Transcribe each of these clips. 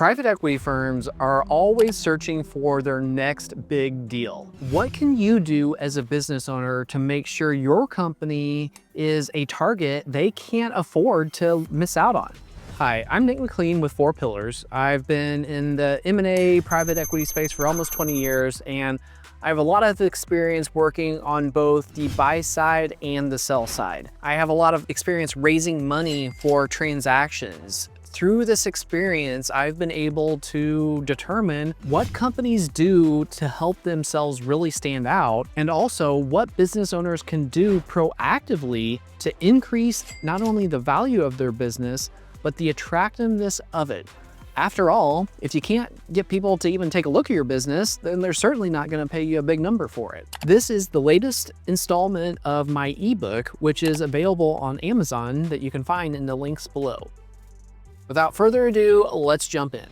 Private equity firms are always searching for their next big deal. What can you do as a business owner to make sure your company is a target they can't afford to miss out on? Hi, I'm Nick McLean with 4 Pillars. I've been in the M&A private equity space for almost 20 years, and I have a lot of experience working on both the buy side and the sell side. I have a lot of experience raising money for transactions. Through this experience, I've been able to determine what companies do to help themselves really stand out, and also what business owners can do proactively to increase not only the value of their business, but the attractiveness of it. After all, if you can't get people to even take a look at your business, then they're certainly not going to pay you a big number for it. This is the latest installment of my ebook, which is available on Amazon that you can find in the links below. Without further ado, let's jump in.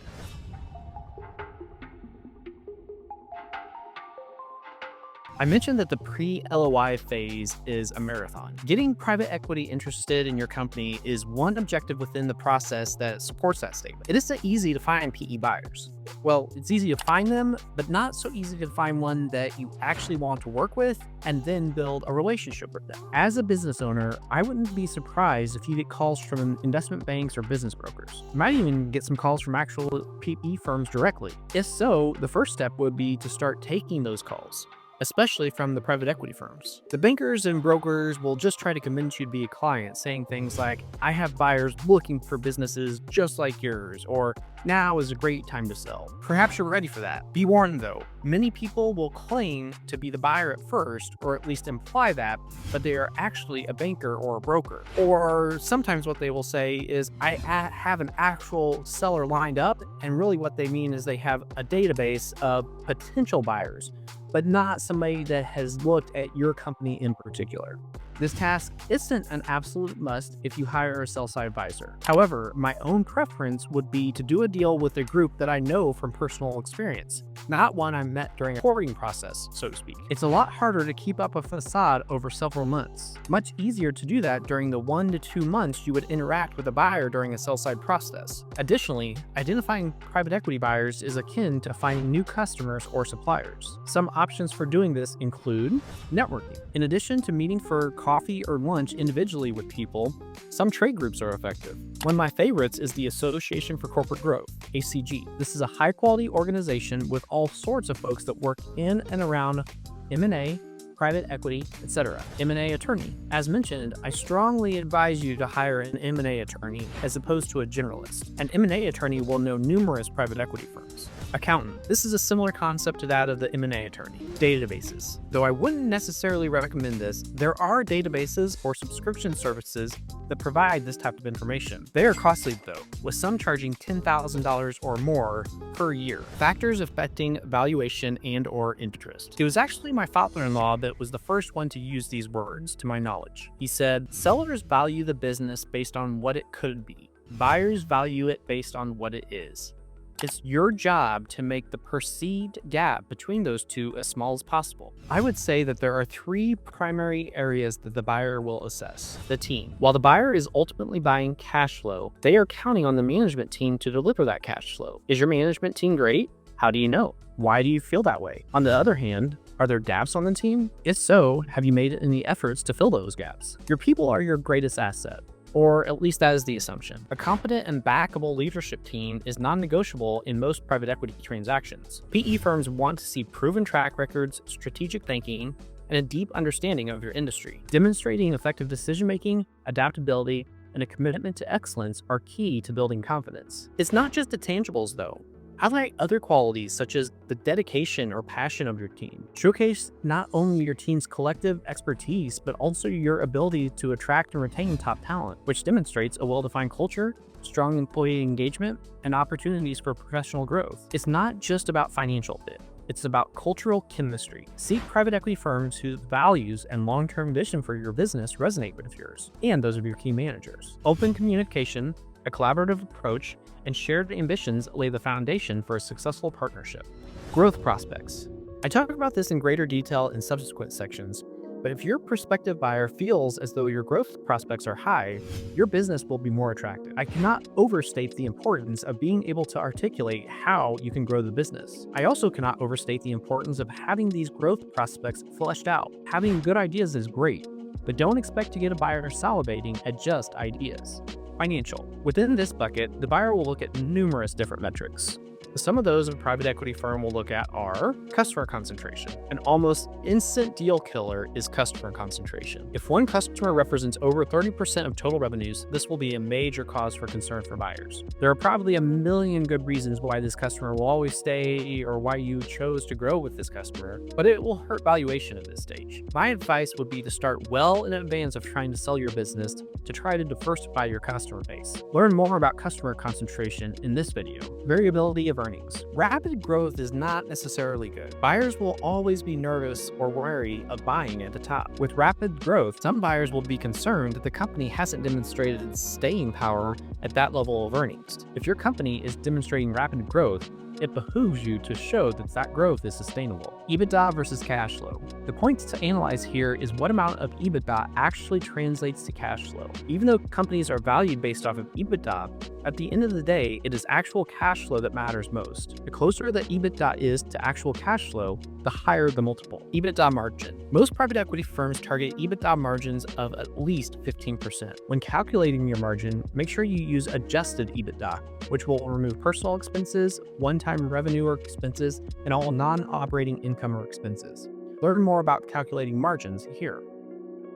I mentioned that the pre-LOI phase is a marathon. Getting private equity interested in your company is one objective within the process that supports that statement. It isn't easy to find PE buyers. Well, it's easy to find them, but not so easy to find one that you actually want to work with and then build a relationship with them. As a business owner, I wouldn't be surprised if you get calls from investment banks or business brokers. You might even get some calls from actual PE firms directly. If so, the first step would be to start taking those calls, especially from the private equity firms. The bankers and brokers will just try to convince you to be a client, saying things like, I have buyers looking for businesses just like yours, or now is a great time to sell. Perhaps you're ready for that. Be warned though, many people will claim to be the buyer at first, or at least imply that, but they are actually a banker or a broker. Or sometimes what they will say is, I have an actual seller lined up, and really what they mean is they have a database of potential buyers, but not somebody that has looked at your company in particular. This task isn't an absolute must if you hire a sell-side advisor. However, my own preference would be to do a deal with a group that I know from personal experience, not one I met during a courting process, so to speak. It's a lot harder to keep up a facade over several months. Much easier to do that during the 1 to 2 months you would interact with a buyer during a sell-side process. Additionally, identifying private equity buyers is akin to finding new customers or suppliers. Some options for doing this include networking. In addition to meeting for coffee or lunch individually with people, some trade groups are effective. One of my favorites is the Association for Corporate Growth, ACG. This is a high-quality organization with all sorts of folks that work in and around M&A, private equity, etc. M&A attorney. As mentioned, I strongly advise you to hire an M&A attorney as opposed to a generalist. An M&A attorney will know numerous private equity firms. Accountant. This is a similar concept to that of the M&A attorney. Databases. Though I wouldn't necessarily recommend this, there are databases or subscription services that provide this type of information. They are costly though, with some charging $10,000 or more per year. Factors affecting valuation and or interest. It was actually my father-in-law that was the first one to use these words, to my knowledge. He said, sellers value the business based on what it could be. Buyers value it based on what it is. It's your job to make the perceived gap between those two as small as possible. I would say that there are 3 primary areas that the buyer will assess. The team. While the buyer is ultimately buying cash flow, they are counting on the management team to deliver that cash flow. Is your management team great? How do you know? Why do you feel that way? On the other hand, are there gaps on the team? If so, have you made any efforts to fill those gaps? Your people are your greatest asset. Or at least that is the assumption. A competent and backable leadership team is non-negotiable in most private equity transactions. PE firms want to see proven track records, strategic thinking, and a deep understanding of your industry. Demonstrating effective decision-making, adaptability, and a commitment to excellence are key to building confidence. It's not just the tangibles though. Highlight other qualities such as the dedication or passion of your team. Showcase not only your team's collective expertise, but also your ability to attract and retain top talent, which demonstrates a well-defined culture, strong employee engagement, and opportunities for professional growth. It's not just about financial fit. It's about cultural chemistry. Seek private equity firms whose values and long-term vision for your business resonate with yours and those of your key managers. Open communication, a collaborative approach, and shared ambitions lay the foundation for a successful partnership. Growth prospects. I talk about this in greater detail in subsequent sections, But if your prospective buyer feels as though your growth prospects are high, your business will be more attractive. I cannot overstate the importance of being able to articulate how you can grow the business. I also cannot overstate the importance of having these growth prospects fleshed out. Having good ideas is great, but don't expect to get a buyer salivating at just ideas. Financial. Within this bucket, the buyer will look at numerous different metrics. Some of those a private equity firm will look at are customer concentration. An almost instant deal killer is customer concentration. If one customer represents over 30% of total revenues, this will be a major cause for concern for buyers. There are probably a million good reasons why this customer will always stay or why you chose to grow with this customer, but it will hurt valuation at this stage. My advice would be to start well in advance of trying to sell your business to try to diversify your customer base. Learn more about customer concentration in this video. Variability of earnings. Rapid growth is not necessarily good. Buyers will always be nervous or wary of buying at the top. With rapid growth, some buyers will be concerned that the company hasn't demonstrated staying power at that level of earnings. If your company is demonstrating rapid growth, it behooves you to show that that growth is sustainable. EBITDA versus cash flow. The point to analyze here is what amount of EBITDA actually translates to cash flow. Even though companies are valued based off of EBITDA, at the end of the day, it is actual cash flow that matters most. The closer that EBITDA is to actual cash flow, the higher the multiple. EBITDA margin. Most private equity firms target EBITDA margins of at least 15%. When calculating your margin, make sure you use adjusted EBITDA, which will remove personal expenses, one-time revenue or expenses, and all non-operating income or expenses. Learn more about calculating margins here.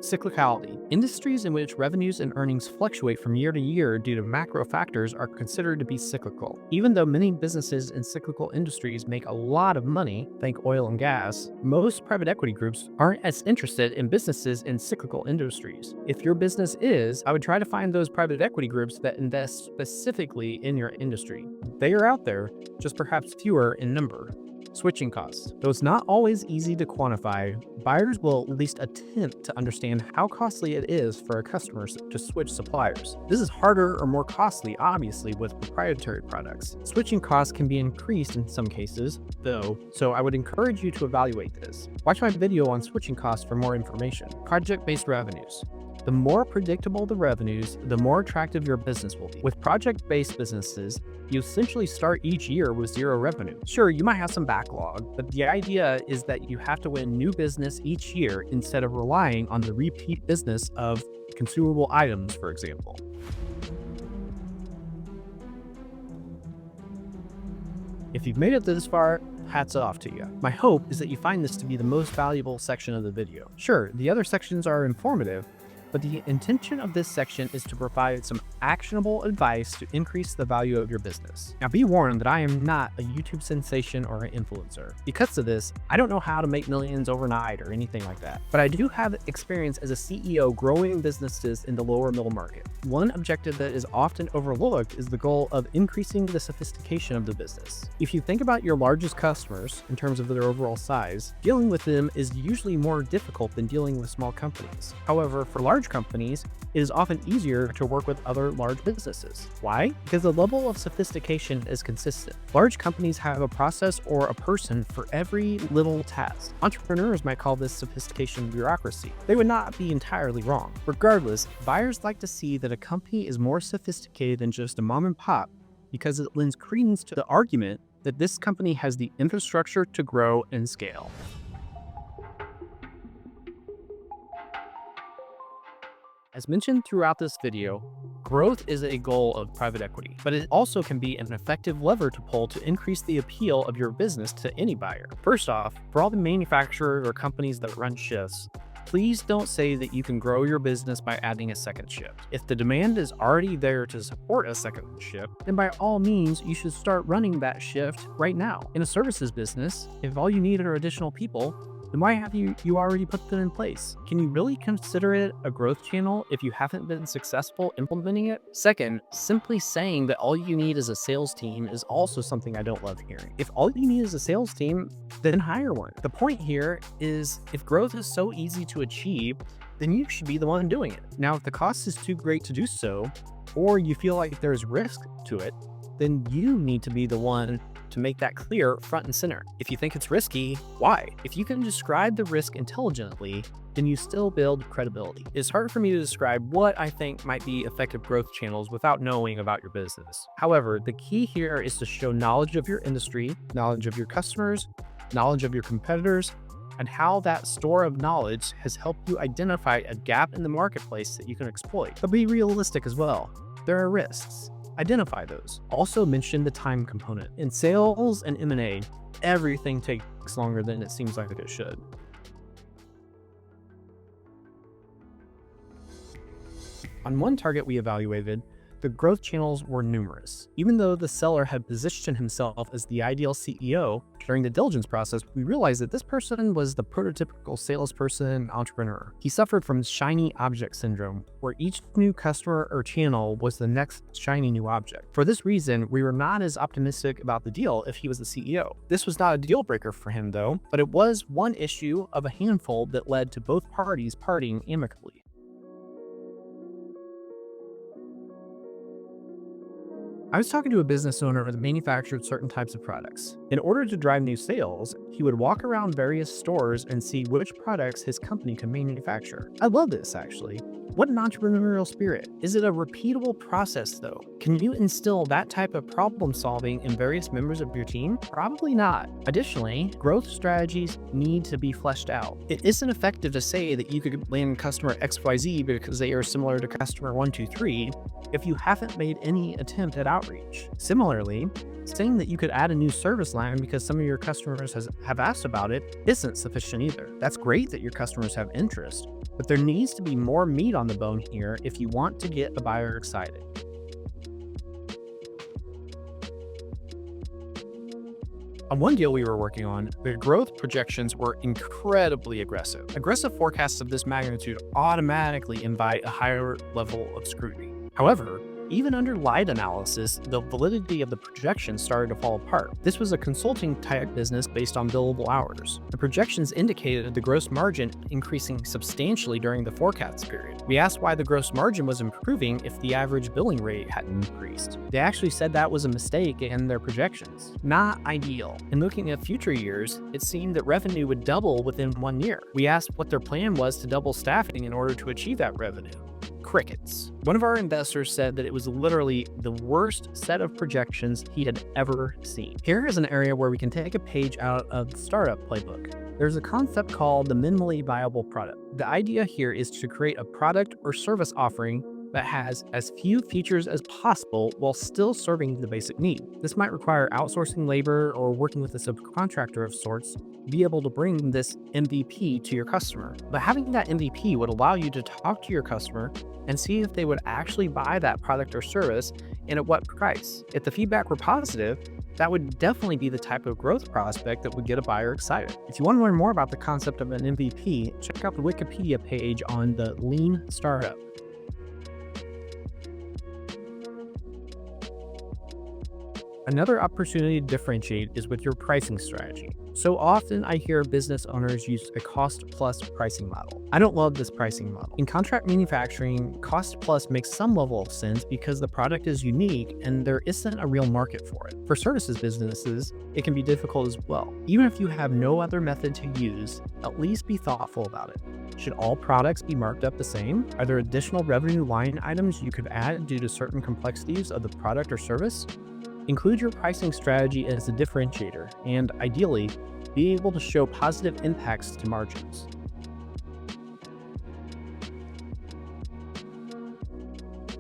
Cyclicality. Industries in which revenues and earnings fluctuate from year to year due to macro factors are considered to be cyclical. Even though many businesses in cyclical industries make a lot of money, think oil and gas, most private equity groups aren't as interested in businesses in cyclical industries. If your business is, I would try to find those private equity groups that invest specifically in your industry. They are out there, just perhaps fewer in number. Switching costs. Though it's not always easy to quantify, buyers will at least attempt to understand how costly it is for a customer to switch suppliers. This is harder or more costly, obviously, with proprietary products. Switching costs can be increased in some cases, though, so I would encourage you to evaluate this. Watch my video on switching costs for more information. Project-based revenues. The more predictable the revenues, the more attractive your business will be. With project-based businesses, you essentially start each year with zero revenue. Sure, you might have some backlog, but the idea is that you have to win new business each year instead of relying on the repeat business of consumable items, for example. If you've made it this far, hats off to you. My hope is that you find this to be the most valuable section of the video. Sure, the other sections are informative, but the intention of this section is to provide some actionable advice to increase the value of your business. Now be warned that I am not a YouTube sensation or an influencer. Because of this, I don't know how to make millions overnight or anything like that. But I do have experience as a CEO growing businesses in the lower middle market. One objective that is often overlooked is the goal of increasing the sophistication of the business. If you think about your largest customers in terms of their overall size, dealing with them is usually more difficult than dealing with small companies. However, for large companies, it is often easier to work with other large businesses. Why? Because the level of sophistication is consistent. Large companies have a process or a person for every little task. Entrepreneurs might call this sophistication bureaucracy. They would not be entirely wrong. Regardless, buyers like to see that a company is more sophisticated than just a mom and pop because it lends credence to the argument that this company has the infrastructure to grow and scale. As mentioned throughout this video, growth is a goal of private equity, but it also can be an effective lever to pull to increase the appeal of your business to any buyer. First off, for all the manufacturers or companies that run shifts, please don't say that you can grow your business by adding a second shift. If the demand is already there to support a second shift, then by all means, you should start running that shift right now. In a services business, if all you need are additional people, then why have you already put them in place? Can you really consider it a growth channel if you haven't been successful implementing it? Second, simply saying that all you need is a sales team is also something I don't love hearing. If all you need is a sales team, then hire one. The point here is if growth is so easy to achieve, then you should be the one doing it. Now, if the cost is too great to do so, or you feel like there's risk to it, then you need to be the one to make that clear front and center. If you think it's risky, why? If you can describe the risk intelligently, then you still build credibility. It's hard for me to describe what I think might be effective growth channels without knowing about your business. However, the key here is to show knowledge of your industry, knowledge of your customers, knowledge of your competitors, and how that store of knowledge has helped you identify a gap in the marketplace that you can exploit. But be realistic as well. There are risks. Identify those. Also mention the time component. In sales and M&A, everything takes longer than it seems like it should. On one target we evaluated, the growth channels were numerous. Even though the seller had positioned himself as the ideal CEO, during the diligence process, we realized that this person was the prototypical salesperson entrepreneur. He suffered from shiny object syndrome, where each new customer or channel was the next shiny new object. For this reason, we were not as optimistic about the deal if he was the CEO. This was not a deal breaker for him though, but it was one issue of a handful that led to both parties parting amicably. I was talking to a business owner that manufactured certain types of products. In order to drive new sales, he would walk around various stores and see which products his company could manufacture. I love this, actually. What an entrepreneurial spirit. Is it a repeatable process, though? Can you instill that type of problem solving in various members of your team? Probably not. Additionally, growth strategies need to be fleshed out. It isn't effective to say that you could land customer XYZ because they are similar to customer 123 if you haven't made any attempt at outreach. Similarly, saying that you could add a new service line because some of your customers have asked about it isn't sufficient either. That's great that your customers have interest, but there needs to be more meat on the bone here if you want to get a buyer excited. On one deal we were working on, the growth projections were incredibly aggressive. Aggressive forecasts of this magnitude automatically invite a higher level of scrutiny. However, even under light analysis, the validity of the projections started to fall apart. This was a consulting type business based on billable hours. The projections indicated the gross margin increasing substantially during the forecast period. We asked why the gross margin was improving if the average billing rate hadn't increased. They actually said that was a mistake in their projections. Not ideal. In looking at future years, it seemed that revenue would double within 1 year. We asked what their plan was to double staffing in order to achieve that revenue. Crickets. One of our investors said that it was literally the worst set of projections he had ever seen. Here is an area where we can take a page out of the startup playbook. There's a concept called the minimally viable product. The idea here is to create a product or service offering that has as few features as possible while still serving the basic need. This might require outsourcing labor or working with a subcontractor of sorts to be able to bring this MVP to your customer. But having that MVP would allow you to talk to your customer and see if they would actually buy that product or service and at what price. If the feedback were positive, that would definitely be the type of growth prospect that would get a buyer excited. If you want to learn more about the concept of an MVP, check out the Wikipedia page on the lean startup. Another opportunity to differentiate is with your pricing strategy. So often I hear business owners use a cost-plus pricing model. I don't love this pricing model. In contract manufacturing, cost-plus makes some level of sense because the product is unique and there isn't a real market for it. For services businesses, it can be difficult as well. Even if you have no other method to use, at least be thoughtful about it. Should all products be marked up the same? Are there additional revenue line items you could add due to certain complexities of the product or service? Include your pricing strategy as a differentiator and, ideally, be able to show positive impacts to margins.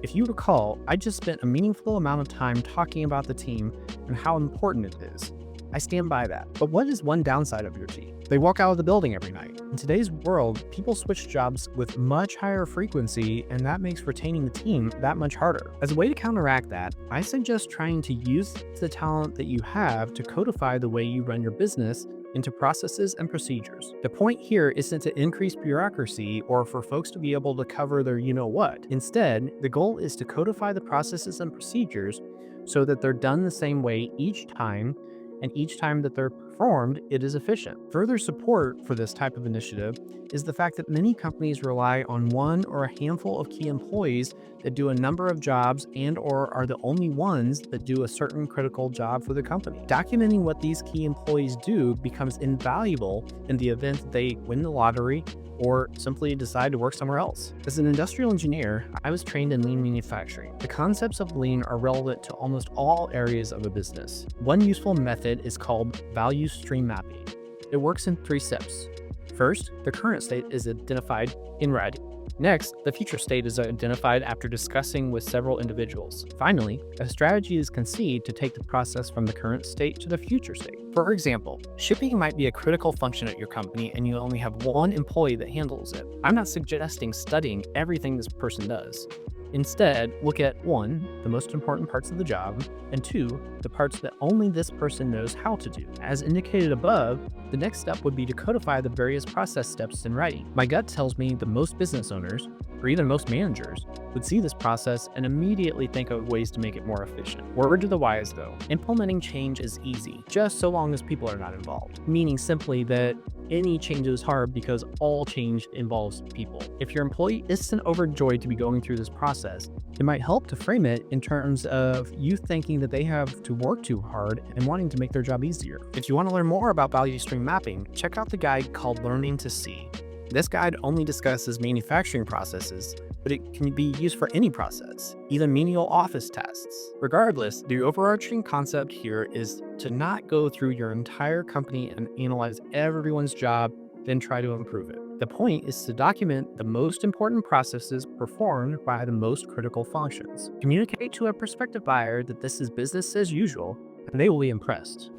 If you recall, I just spent a meaningful amount of time talking about the team and how important it is. I stand by that. But what is one downside of your team? They walk out of the building every night. In today's world, people switch jobs with much higher frequency, and that makes retaining the team that much harder. As a way to counteract that, I suggest trying to use the talent that you have to codify the way you run your business into processes and procedures. The point here isn't to increase bureaucracy or for folks to be able to cover their you-know-what. Instead, the goal is to codify the processes and procedures so that they're done the same way each time, and each time that they're performed, it is efficient. Further support for this type of initiative is the fact that many companies rely on one or a handful of key employees that do a number of jobs and/or are the only ones that do a certain critical job for the company. Documenting what these key employees do becomes invaluable in the event that they win the lottery or simply decide to work somewhere else. As an industrial engineer, I was trained in lean manufacturing. The concepts of lean are relevant to almost all areas of a business. One useful method is called value stream mapping. It works in 3 steps. First, the current state is identified in red. Next, the future state is identified after discussing with several individuals. Finally, a strategy is conceived to take the process from the current state to the future state. For example, shipping might be a critical function at your company and you only have one employee that handles it. I'm not suggesting studying everything this person does. Instead, look at 1, the most important parts of the job, and 2, the parts that only this person knows how to do. As indicated above, the next step would be to codify the various process steps in writing. My gut tells me that most business owners, or even most managers, would see this process and immediately think of ways to make it more efficient. Word to the wise though, implementing change is easy, just so long as people are not involved. Meaning simply that any change is hard because all change involves people. If your employee isn't overjoyed to be going through this process, it might help to frame it in terms of you thinking that they have to work too hard and wanting to make their job easier. If you want to learn more about value stream mapping, check out the guide called Learning to See. This guide only discusses manufacturing processes, but it can be used for any process, even menial office tasks. Regardless, the overarching concept here is to not go through your entire company and analyze everyone's job, then try to improve it. The point is to document the most important processes performed by the most critical functions. Communicate to a prospective buyer that this is business as usual, and they will be impressed.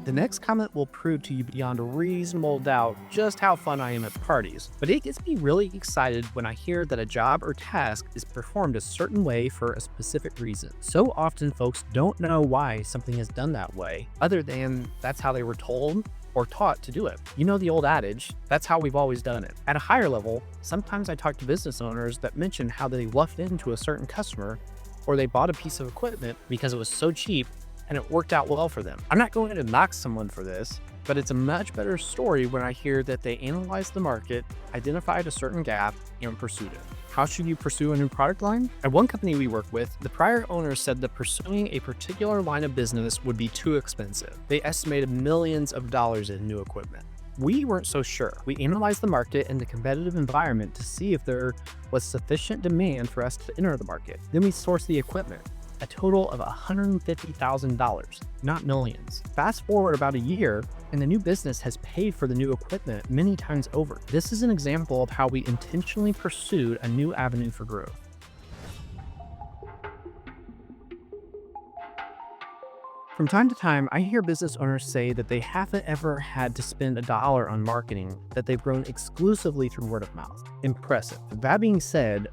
The next comment will prove to you beyond a reasonable doubt just how fun I am at parties, but it gets me really excited when I hear that a job or task is performed a certain way for a specific reason. So often folks don't know why something is done that way, other than that's how they were told or taught to do it. You know the old adage, that's how we've always done it. At a higher level, sometimes I talk to business owners that mention how they lucked into a certain customer or they bought a piece of equipment because it was so cheap and it worked out well for them. I'm not going to knock someone for this, but it's a much better story when I hear that they analyzed the market, identified a certain gap, and pursued it. How should you pursue a new product line? At one company we work with, the prior owner said that pursuing a particular line of business would be too expensive. They estimated millions of dollars in new equipment. We weren't so sure. We analyzed the market and the competitive environment to see if there was sufficient demand for us to enter the market. Then we sourced the equipment. A total of $150,000, not millions. Fast forward about a year, and the new business has paid for the new equipment many times over. This is an example of how we intentionally pursued a new avenue for growth. From time to time, I hear business owners say that they haven't ever had to spend $1 on marketing, that they've grown exclusively through word of mouth. Impressive. That being said,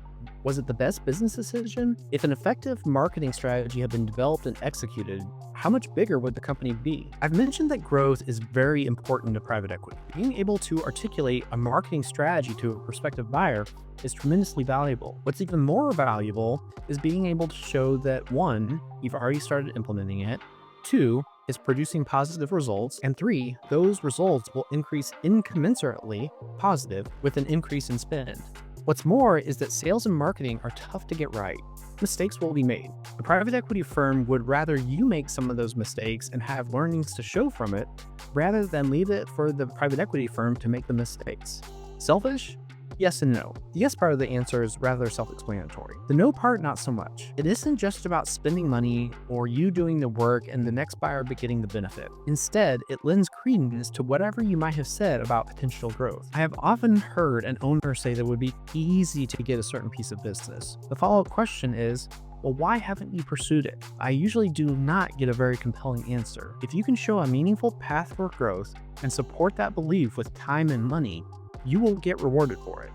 was it the best business decision? If an effective marketing strategy had been developed and executed, how much bigger would the company be? I've mentioned that growth is very important to private equity. Being able to articulate a marketing strategy to a prospective buyer is tremendously valuable. What's even more valuable is being able to show that 1, you've already started implementing it, 2, is producing positive results, and 3, those results will increase incommensurately positive with an increase in spend. What's more is that sales and marketing are tough to get right. Mistakes will be made. A private equity firm would rather you make some of those mistakes and have learnings to show from it, rather than leave it for the private equity firm to make the mistakes. Selfish? Yes and no. The yes part of the answer is rather self-explanatory. The no part, not so much. It isn't just about spending money or you doing the work and the next buyer getting the benefit. Instead, it lends credence to whatever you might have said about potential growth. I have often heard an owner say that it would be easy to get a certain piece of business. The follow-up question is, well, why haven't you pursued it? I usually do not get a very compelling answer. If you can show a meaningful path for growth and support that belief with time and money, you will get rewarded for it.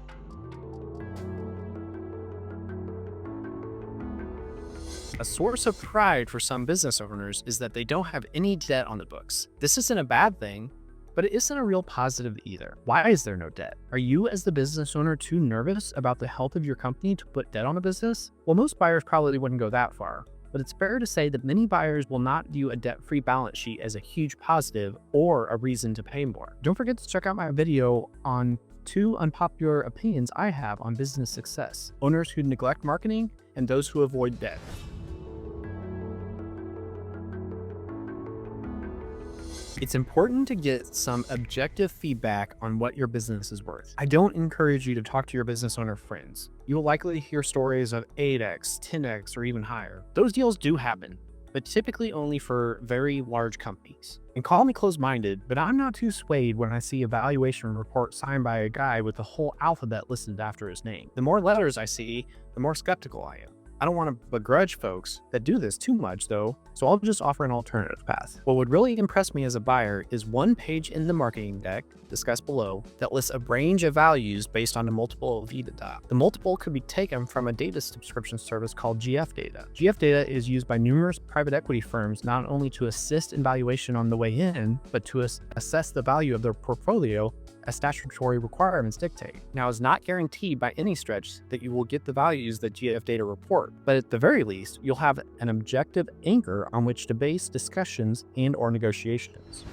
A source of pride for some business owners is that they don't have any debt on the books. This isn't a bad thing, but it isn't a real positive either. Why is there no debt? Are you as the business owner too nervous about the health of your company to put debt on a business? Well, most buyers probably wouldn't go that far. but it's fair to say that many buyers will not view a debt-free balance sheet as a huge positive or a reason to pay more. Don't forget to check out my video on 2 unpopular opinions I have on business success: owners who neglect marketing and those who avoid debt. It's important to get some objective feedback on what your business is worth. I don't encourage you to talk to your business owner friends. You will likely hear stories of 8x, 10x, or even higher. Those deals do happen, but typically only for very large companies. And call me closed-minded, but I'm not too swayed when I see a valuation report signed by a guy with the whole alphabet listed after his name. The more letters I see, the more skeptical I am. I don't want to begrudge folks that do this too much though, so I'll just offer an alternative path. What would really impress me as a buyer is one page in the marketing deck, discussed below, that lists a range of values based on a multiple of EBITDA. The multiple could be taken from a data subscription service called GF Data. GF Data is used by numerous private equity firms not only to assist in valuation on the way in, but to assess the value of their portfolio as statutory requirements dictate. Now, it's not guaranteed by any stretch that you will get the values that GF Data report, but at the very least, you'll have an objective anchor on which to base discussions and/or negotiations.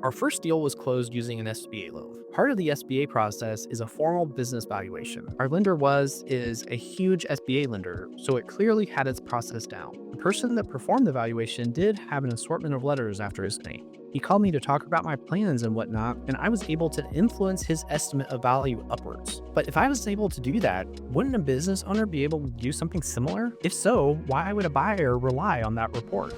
Our first deal was closed using an SBA loan. Part of the SBA process is a formal business valuation. Our lender is a huge SBA lender, so it clearly had its process down. The person that performed the valuation did have an assortment of letters after his name. He called me to talk about my plans and whatnot, and I was able to influence his estimate of value upwards. But if I was able to do that, wouldn't a business owner be able to do something similar? If so, why would a buyer rely on that report?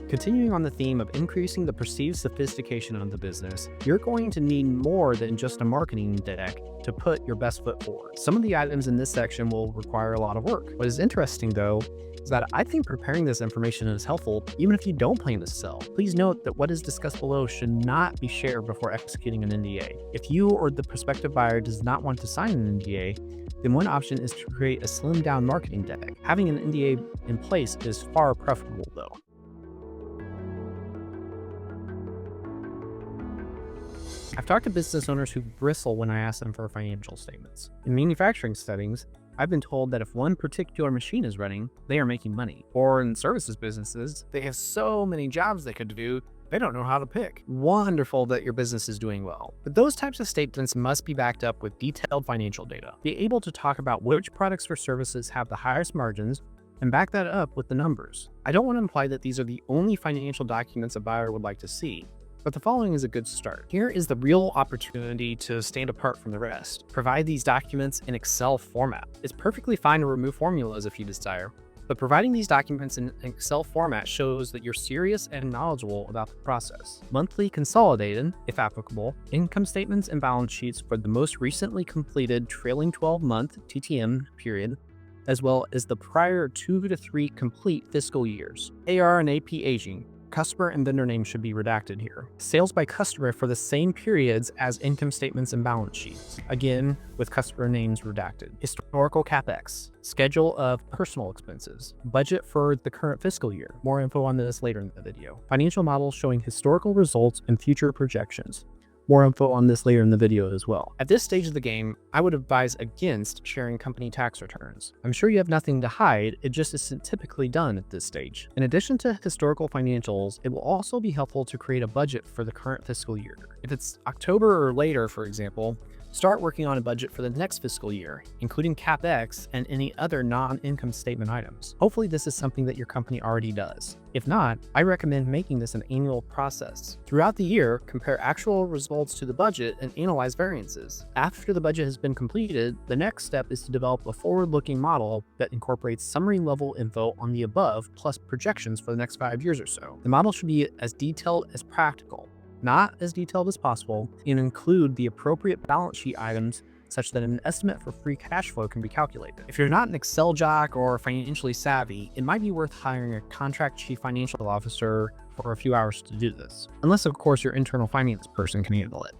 Continuing on the theme of increasing the perceived sophistication of the business, you're going to need more than just a marketing deck to put your best foot forward. Some of the items in this section will require a lot of work. What is interesting though, is that I think preparing this information is helpful even if you don't plan to sell. Please note that what is discussed below should not be shared before executing an NDA. If you or the prospective buyer does not want to sign an NDA, then one option is to create a slimmed down marketing deck. Having an NDA in place is far preferable though. I've talked to business owners who bristle when I ask them for financial statements. In manufacturing settings, I've been told that if one particular machine is running, they are making money. Or in services businesses, they have so many jobs they could do, they don't know how to pick. Wonderful that your business is doing well. But those types of statements must be backed up with detailed financial data. Be able to talk about which products or services have the highest margins and back that up with the numbers. I don't want to imply that these are the only financial documents a buyer would like to see, but the following is a good start. Here is the real opportunity to stand apart from the rest. Provide these documents in Excel format. It's perfectly fine to remove formulas if you desire, but providing these documents in Excel format shows that you're serious and knowledgeable about the process. Monthly consolidated, if applicable, income statements and balance sheets for the most recently completed trailing 12-month TTM period, as well as the prior 2 to 3 complete fiscal years. AR and AP aging. Customer and vendor names should be redacted here. Sales by customer for the same periods as income statements and balance sheets, again with customer names redacted. Historical CapEx, schedule of personal expenses, budget for the current fiscal year. More info on this later in the video. Financial models showing historical results and future projections. More info on this later in the video as well. At this stage of the game, I would advise against sharing company tax returns. I'm sure you have nothing to hide, it just isn't typically done at this stage. In addition to historical financials, it will also be helpful to create a budget for the current fiscal year. If it's October or later, for example, start working on a budget for the next fiscal year, including CapEx and any other non-income statement items. Hopefully this is something that your company already does. If not, I recommend making this an annual process. Throughout the year, compare actual results to the budget and analyze variances. After the budget has been completed, the next step is to develop a forward-looking model that incorporates summary level info on the above plus projections for the next 5 years or so. The model should be as detailed as practical, not as detailed as possible, and include the appropriate balance sheet items such that an estimate for free cash flow can be calculated. If you're not an Excel jock or financially savvy, it might be worth hiring a contract chief financial officer for a few hours to do this, unless of course your internal finance person can handle it.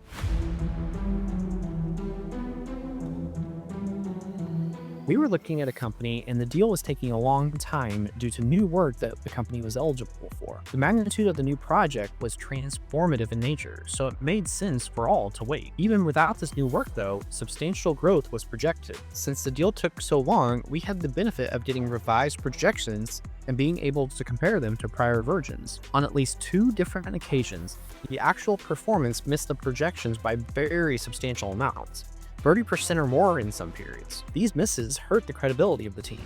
We were looking at a company and the deal was taking a long time due to new work that the company was eligible for. The magnitude of the new project was transformative in nature, so it made sense for all to wait. Even without this new work though, substantial growth was projected. Since the deal took so long, we had the benefit of getting revised projections and being able to compare them to prior versions. On at least 2 different occasions, the actual performance missed the projections by very substantial amounts, 30% or more in some periods. These misses hurt the credibility of the team.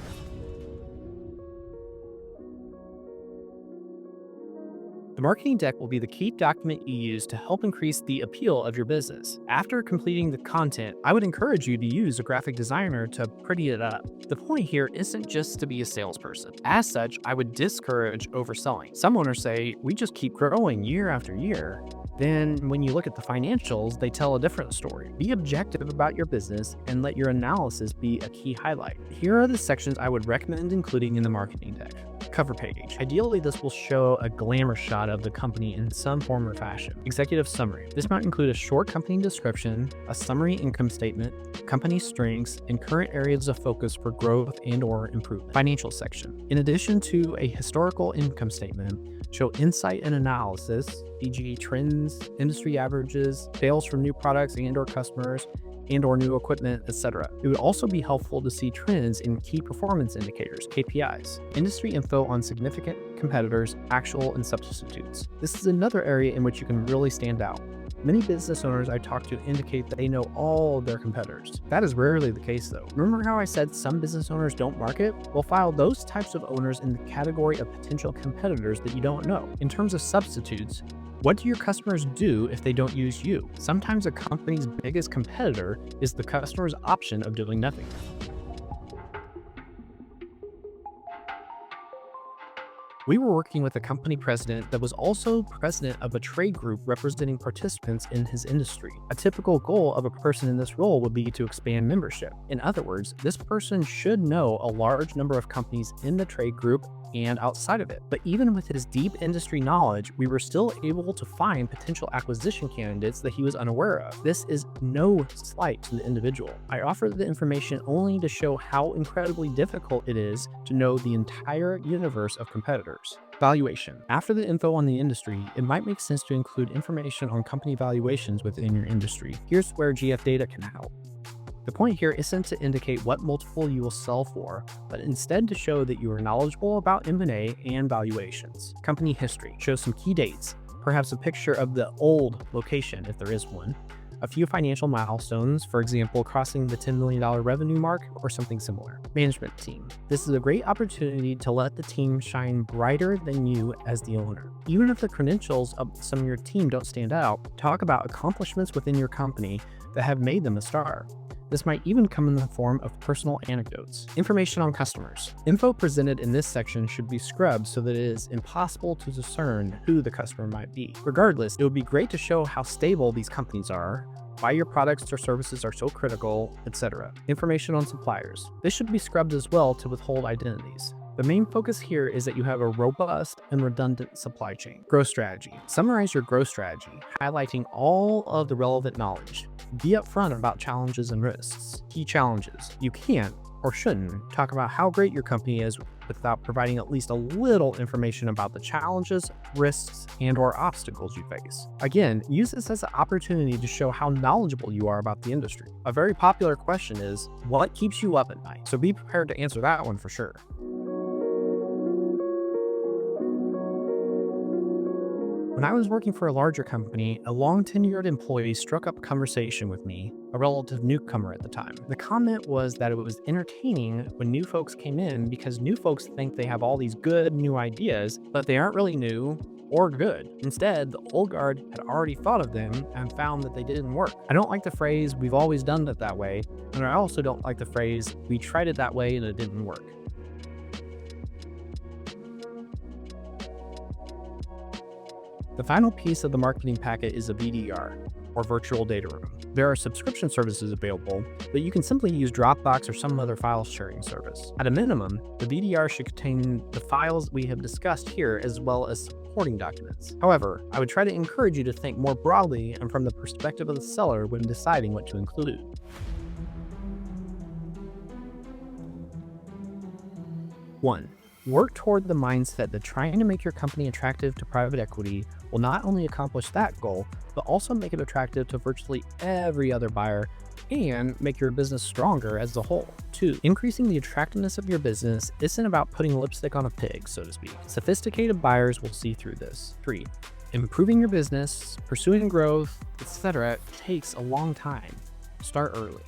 The marketing deck will be the key document you use to help increase the appeal of your business. After completing the content, I would encourage you to use a graphic designer to pretty it up. The point here isn't just to be a salesperson. As such, I would discourage overselling. Some owners say, we just keep growing year after year. Then when you look at the financials, they tell a different story. Be objective about your business and let your analysis be a key highlight. Here are the sections I would recommend including in the marketing deck. Cover page. Ideally, this will show a glamour shot of the company in some form or fashion. Executive summary. This might include a short company description, a summary income statement, company strengths, and current areas of focus for growth and/or improvement. Financial section. In addition to a historical income statement, show insight and analysis, e.g. trends, industry averages, sales from new products and/or customers, and/or new equipment, etc. It would also be helpful to see trends in key performance indicators, KPIs, industry info on significant competitors, actual and substitutes. This is another area in which you can really stand out. Many business owners I talk to indicate that they know all of their competitors. That is rarely the case though. Remember how I said some business owners don't market? Well, file those types of owners in the category of potential competitors that you don't know. In terms of substitutes, what do your customers do if they don't use you? Sometimes a company's biggest competitor is the customer's option of doing nothing. We were working with a company president that was also president of a trade group representing participants in his industry. A typical goal of a person in this role would be to expand membership. In other words, this person should know a large number of companies in the trade group and outside of it. But even with his deep industry knowledge, we were still able to find potential acquisition candidates that he was unaware of. This is no slight to the individual. I offer the information only to show how incredibly difficult it is to know the entire universe of competitors. Valuation. After the info on the industry, it might make sense to include information on company valuations within your industry. Here's where GF data can help. The point here isn't to indicate what multiple you will sell for, but instead to show that you are knowledgeable about M&A and valuations. Company history. Show some key dates, perhaps a picture of the old location if there is one, a few financial milestones, for example, crossing the $10 million revenue mark or something similar. Management team. This is a great opportunity to let the team shine brighter than you as the owner. Even if the credentials of some of your team don't stand out, talk about accomplishments within your company that have made them a star. This might even come in the form of personal anecdotes. Information on customers. Info presented in this section should be scrubbed so that it is impossible to discern who the customer might be. Regardless, it would be great to show how stable these companies are, why your products or services are so critical, etc. Information on suppliers. This should be scrubbed as well to withhold identities. The main focus here is that you have a robust and redundant supply chain. Growth strategy. Summarize your growth strategy, highlighting all of the relevant knowledge. Be upfront about challenges and risks. Key challenges. You can't or shouldn't talk about how great your company is without providing at least a little information about the challenges, risks, and/or obstacles you face. Again, use this as an opportunity to show how knowledgeable you are about the industry. A very popular question is, what keeps you up at night? So be prepared to answer that one for sure. When I was working for a larger company, a long-tenured employee struck up a conversation with me, a relative newcomer at the time. The comment was that it was entertaining when new folks came in because new folks think they have all these good new ideas, but they aren't really new or good. Instead, the old guard had already thought of them and found that they didn't work. I don't like the phrase, "we've always done it that way," and I also don't like the phrase, "we tried it that way and it didn't work." The final piece of the marketing packet is a VDR, or virtual data room. There are subscription services available, but you can simply use Dropbox or some other file sharing service. At a minimum, the VDR should contain the files we have discussed here as well as supporting documents. However, I would try to encourage you to think more broadly and from the perspective of the seller when deciding what to include. 1. Work toward the mindset that trying to make your company attractive to private equity will not only accomplish that goal, but also make it attractive to virtually every other buyer and make your business stronger as a whole. 2. Increasing the attractiveness of your business isn't about putting lipstick on a pig, so to speak. Sophisticated buyers will see through this. 3. Improving your business, pursuing growth, etc. takes a long time. Start early.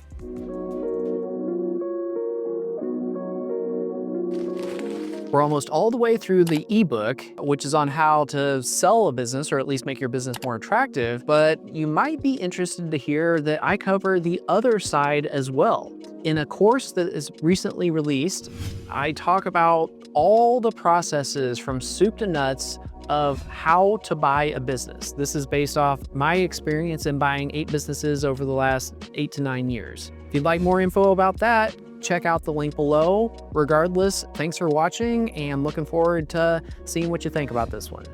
We're almost all the way through the ebook, which is on how to sell a business or at least make your business more attractive, but you might be interested to hear that I cover the other side as well. In a course that is recently released, I talk about all the processes from soup to nuts of how to buy a business. This is based off my experience in buying 8 businesses over the last 8 to 9 years. If you'd like more info about that, check out the link below. Regardless, thanks for watching and looking forward to seeing what you think about this one.